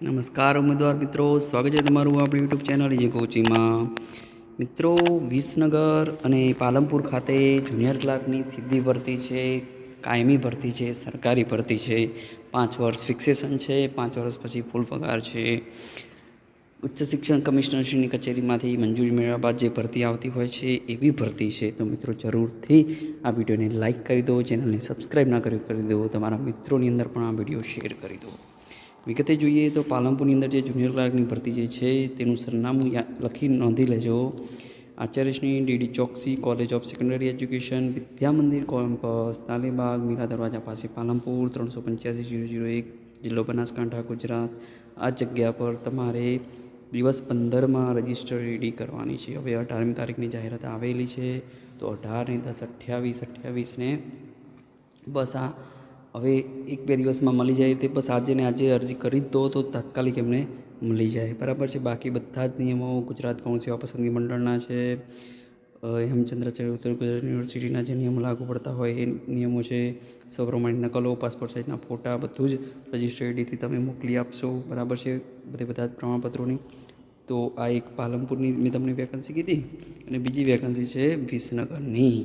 નમસ્કાર ઉમેદવાર મિત્રો, સ્વાગત છે તમારું આપણી યુટ્યુબ ચેનલ જે કોચિંગમાં. મિત્રો, વિસનગર અને પાલનપુર ખાતે જુનિયર ક્લાર્કની સીધી ભરતી છે, કાયમી ભરતી છે, સરકારી ભરતી છે. 5 વર્ષ ફિક્સેશન છે, 5 વર્ષ પછી ફૂલ પગાર છે. ઉચ્ચ શિક્ષણ કમિશનરશ્રીની કચેરીમાંથી મંજૂરી મેળવ્યા બાદ જે ભરતી આવતી હોય છે એવી ભરતી છે. તો મિત્રો, જરૂરથી આ વિડીયોને લાઇક કરી દો, ચેનલને સબસ્ક્રાઈબ ના કરી દો, તમારા મિત્રોની અંદર પણ આ વિડીયો શેર કરી દો. વિગતે જોઈએ તો પાલનપુરની અંદર જે જુનિયર ક્લાર્કની ભરતી જે છે તેનું સરનામું લખી નોંધી લેજો. આચાર્યશ્રી DD Choksi, college of secondary education, Vidya Mandir campus, તાલીબાગ, Meera દરવાજા પાસે, પાલનપુર 385-001, જિલ્લો બનાસકાંઠા, ગુજરાત. આ જગ્યા પર તમારે દિવસ 15માં રજિસ્ટર રેડી કરવાની છે. હવે 18મી તારીખની જાહેરાત આવેલી છે, તો 18 ને 10 28 ને બસ આ હવે 1-2 દિવસમાં મળી જાય તે બસ આજે ને આજે અરજી કરી જ દો તો તાત્કાલિક એમને મળી જાય. બરાબર છે. બાકી બધા જ નિયમો ગુજરાત ગૌણ સેવા પસંદગી મંડળના છે, હેમચંદ્રાચાર્ય ઉત્તર ગુજરાત યુનિવર્સિટીના જે નિયમો લાગુ પડતા હોય એ નિયમો છે. સૌપ્રમાણિક નકલો, પાસપોર્ટ સાઇઝના ફોટા બધું જ રજિસ્ટર આઈડીથી તમે મોકલી આપશો. બરાબર છે. બધા જ પ્રમાણપત્રોની. તો આ એક પાલનપુરની મેં તમને વેકન્સી કીધી, અને બીજી વેકન્સી છે વિસનગરની.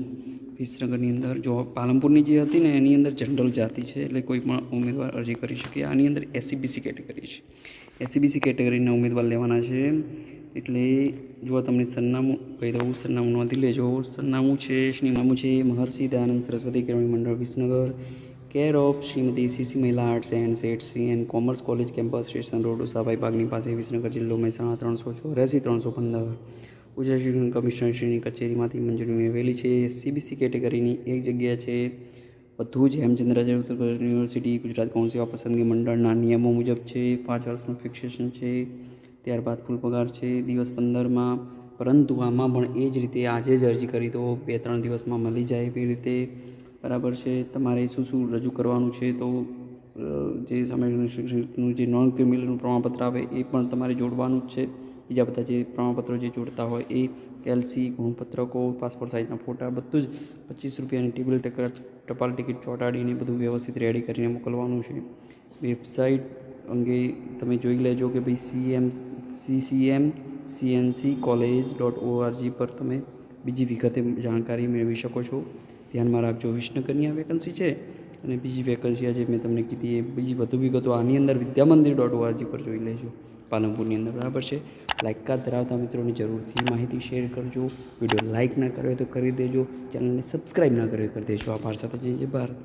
વિસનગરની અંદર જો પાલનપુરની જે હતી ને એની અંદર જનરલ જાતિ છે, એટલે કોઈ પણ ઉમેદવાર અરજી કરી શકે. આની અંદર એસસીબીસી કેટેગરી છે. એસસીબીસી કેટેગરીના ઉમેદવાર લેવાના છે. એટલે જો તમને સરનામું કહી દઉં, સરનામું નોંધી લેજો. સરનામું છે મહર્ષિ Dayanand Saraswati Kelavani Mandal, Visnagar, care of Shrimati CC Mahila arts and science and commerce college campus, station road, Ushabhai બાગની પાસે, વિસનગર, જિલ્લો મહેસાણા 384-315. ઉચ્ચ શિક્ષણ કમિશનરશ્રીની કચેરીમાંથી મંજૂરી મેળવેલી છે. સીબીસી કેટેગરીની એક જગ્યા છે. બધું જ હેમચંદ્રાચાર્ય ઉત્તર ગુજરાત યુનિવર્સિટી, ગુજરાત ગૌણ સેવા પસંદગી મંડળના નિયમો મુજબ છે. 5 વર્ષનું ફિક્સેશન છે. ત્યારબાદ ફૂલ પગાર છે દિવસ 15માં. પરંતુ આમાં પણ એ જ રીતે આજે જ અરજી કરી દો, 2-3 દિવસમાં મળી જાય એવી રીતે. બરાબર છે. તમારે શું રજૂ કરવાનું છે, તો જે સામાજિક શિક્ષણનું જે નોન ક્રિમિનલનું પ્રમાણપત્ર આવે એ પણ તમારે જોડવાનું જ છે. બીજા બધા જે પ્રમાણપત્રો જે જોડતા હોય એ, એલસી, ગુણપત્રકો, પાસપોર્ટ સાઇઝના ફોટા, બધું જ 25 રૂપિયાની ટપાલ ટિકિટ ચોંટાડીને બધું વ્યવસ્થિત રેડી કરીને મોકલવાનું છે. વેબસાઇટ અંગે તમે જોઈ લેજો કે ભાઈ ccmcnc.college.org પર તમે બીજી વિગતે જાણકારી મેળવી શકો છો. ધ્યાનમાં રાખજો. વિસનગરની આ વેકન્સી છે, અને બીજી વેકન્સી આજે મેં તમને કીધી એ બીજી વધુ વિગતો આની અંદર વિદ્યામંદિર.org પર જોઈ લેજો, પાલનપુરની અંદર. બરાબર છે. લાયકાત ધરાવતા મિત્રોની જરૂરથી માહિતી શેર કરજો. વિડીયો લાઇક ના કર્યો તો કરી દેજો, ચેનલને સબસ્ક્રાઈબ ના કર્યો કરી દેજો. આભાર સાથે જય ભારત.